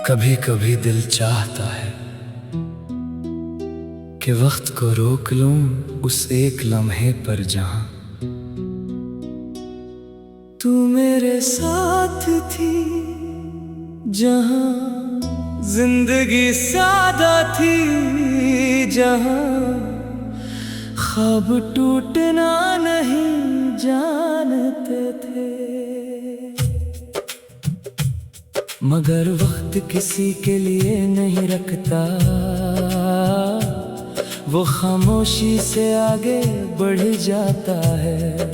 कभी कभी दिल चाहता है कि वक्त को रोक लूं उस एक लम्हे पर जहां तू मेरे साथ थी, जहां जिंदगी सादा थी, जहां ख्वाब टूटना नहीं जानते थे। मगर वक्त किसी के लिए नहीं रखता, वो खामोशी से आगे बढ़ जाता है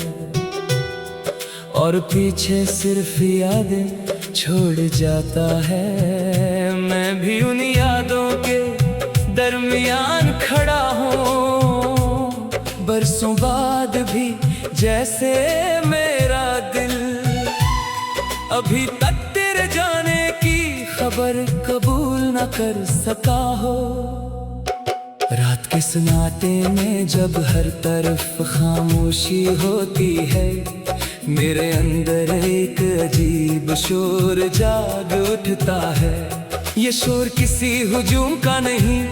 और पीछे सिर्फ यादें छोड़ जाता है। मैं भी उन यादों के दरमियान खड़ा हूँ, बरसों बाद भी जैसे मेरा दिल अभी तक तेरे जाने की खबर कबूल न कर सका हो। रात के सन्नाटे में जब हर तरफ खामोशी होती है, मेरे अंदर एक अजीब शोर जाग उठता है। ये शोर किसी हुजूम का नहीं,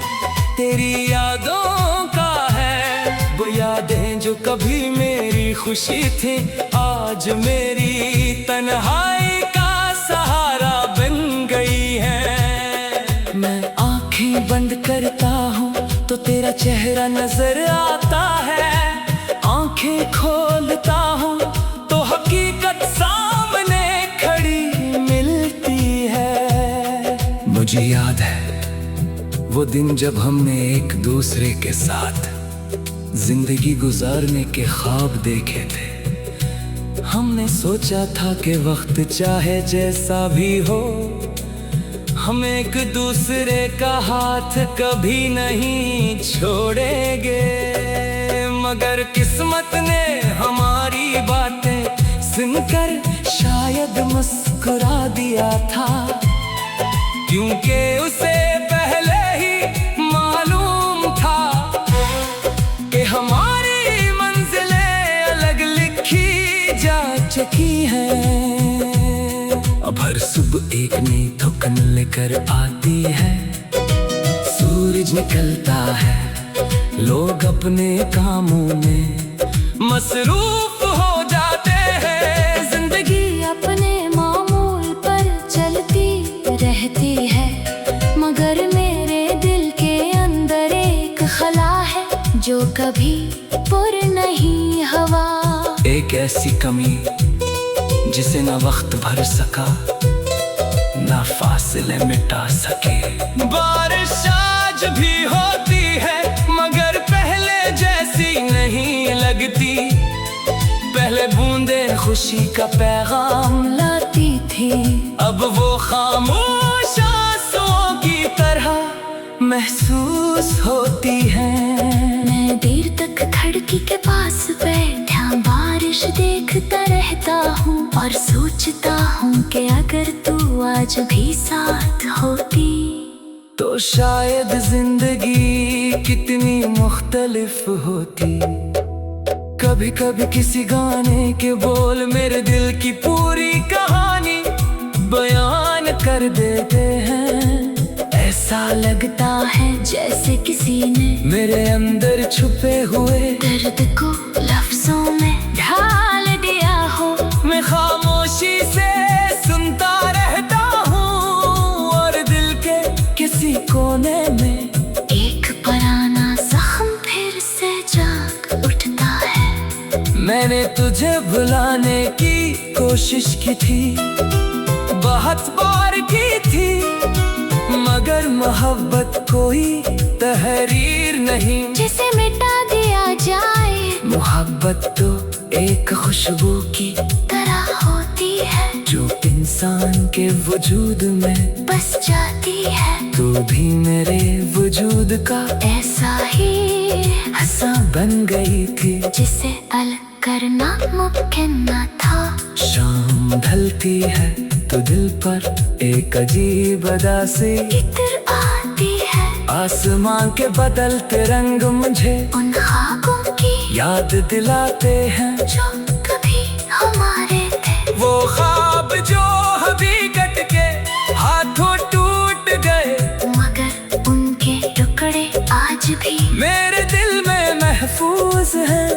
तेरी यादों का है। वो यादें जो कभी मेरी खुशी थी, आज मेरी तन्हाई का सहारा बन गई है। मैं आंखें बंद करता हूँ तो तेरा चेहरा नजर आता है, आंखें खोलता हूँ तो हकीकत सामने खड़ी मिलती है। मुझे याद है वो दिन जब हमने एक दूसरे के साथ जिंदगी गुजारने के ख्वाब देखे थे। हमने सोचा था कि वक्त चाहे जैसा भी हो, हम एक दूसरे का हाथ कभी नहीं छोड़ेंगे। मगर किस्मत ने हमारी बातें सुनकर शायद मुस्कुरा दिया था, क्योंकि उसे पहले ही मालूम था कि हमारी मंजिलें अलग लिखी जा चुकी हैं। अब हर सुबह एक नई धुन लेकर आती है, सूरज निकलता है, लोग अपने कामों में मसरूफ हो जाते हैं। जिंदगी अपने मामूल पर चलती रहती है, मगर मेरे दिल के अंदर एक खला है जो कभी पुर नहीं हवा। एक ऐसी कमी जिसे न वक्त भर सका, ना फासले मिटा सके। बारिश आज भी होती है, मगर पहले जैसी नहीं लगती। पहले बूंदे खुशी का पैगाम लाती थी, अब वो खामोश आंसुओं की तरह महसूस होती है। मैं देर तक खिड़की के पास बैठा बारिश देखता रहता हूँ और सोचता हूँ कि अगर तू आज भी साथ होती तो शायद जिंदगी कितनी मुख्तलिफ होती। कभी कभी किसी गाने के बोल मेरे दिल की पूरी कहानी बयान कर देते हैं। ऐसा लगता है जैसे किसी ने मेरे अंदर छुपे हुए दर्द को लफ्जों में ढाल दिया हो। मैं खामोशी से सुनता रहता हूँ और दिल के किसी कोने में एक पुराना जख्म फिर से जाग उठता है। मैंने तुझे भुलाने की कोशिश की थी, बहुत बार की थी, मगर मोहब्बत कोई तहरीर नहीं जिसे मिटा दिया जाए। मोहब्बत तो एक खुशबू की तरह होती है जो इंसान के वजूद में बस जाती है। तू भी मेरे वजूद का ऐसा ही हिस्सा बन गई थी जिसे अलग करना मुमकिन न था। शाम ढलती है तो दिल पर एक अजीब उदासी इतर आती है, आसमान के बदलते रंग मुझे उन खाकों की याद दिलाते हैं जो कभी हमारे थे। वो ख्वाब जो हकीकत के हाथों टूट गए, मगर उनके टुकड़े आज भी मेरे दिल में महफूज हैं।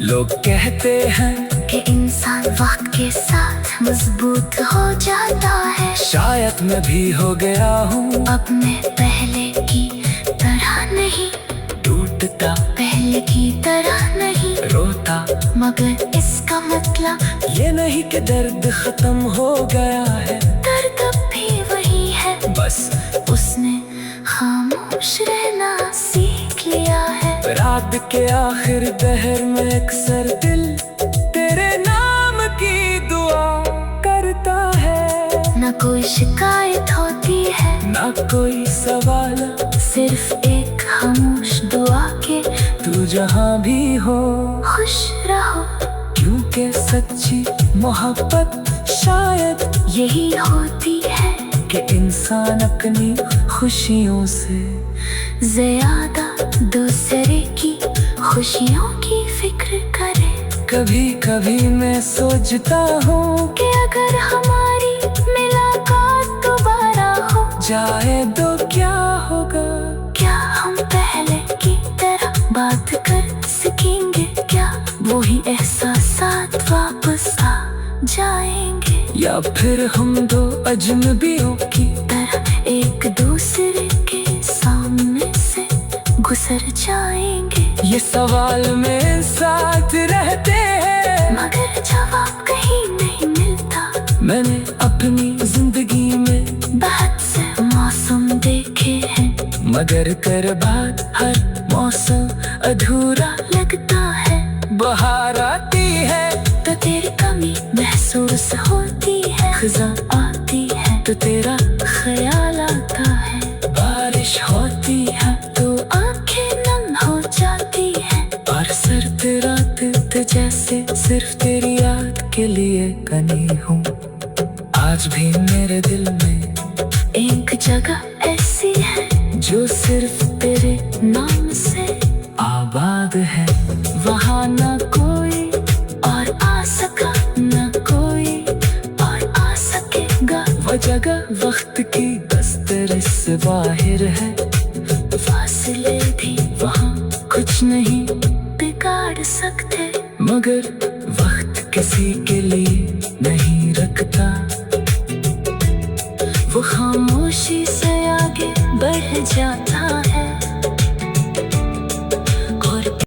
लोग कहते हैं कि इंसान वक्त के साथ मजबूत हो जाता है। शायद मैं भी हो गया हूँ अब मैं पहले की तरह नहीं, टूटता पहले की तरह नहीं रोता। मगर इसका मतलब ये नहीं कि दर्द खत्म हो गया है, दर्द अब भी वही है, बस उसने खामोश रहना सीख लिया है। रात के आखिर पहर में अक्सर दिल तेरे नाम की दुआ करता है। न कोई शिकायत होती है, ना कोई सवाल, सिर्फ एक खामोश दुआ के तू जहाँ भी हो खुश रहो। क्योंकि सच्ची मोहब्बत शायद यही होती है कि इंसान अपनी खुशियों से ज्यादा दूसरे की खुशियों की फिक्र करे। कभी कभी मैं सोचता हूँ कि अगर हमारी मुलाकात दोबारा हो जाए तो क्या होगा। क्या हम पहले की तरह बात कर सकेंगे, क्या वही एहसासात वापस आ जाएंगे, या फिर हम दो अजनबियों की तरह एक दूसरे के सामने से गुजर जाएंगे। ये सवाल में साथ रहते हैं, मगर जवाब कहीं नहीं मिलता। मैंने अपनी जिंदगी में बहुत से मौसम देखे हैं, मगर कर बात हर मौसम अधूरा लगता है। बहार आती है तो तेरी कमी महसूस होती है, खज़ां आती है तो तेरा ख्याल आता है, बारिश होती है तो आंखें नम हो जाती है। और सर पे रात जैसे सिर्फ तेरी याद के लिए कनी हूँ। आज भी मेरे दिल में एक जगह ऐसी है जो सिर्फ तेरे नाम से आबाद है। वहाँ न कोई और आ सका, न कोई और आ सकेगा। वो जगह वक्त की दस्तरस से बाहर है, फासले भी वहाँ कुछ नहीं बिगाड़ सकते। मगर वक्त किसी के लिए नहीं रखता, वो खामोशी से आगे बढ़ जाता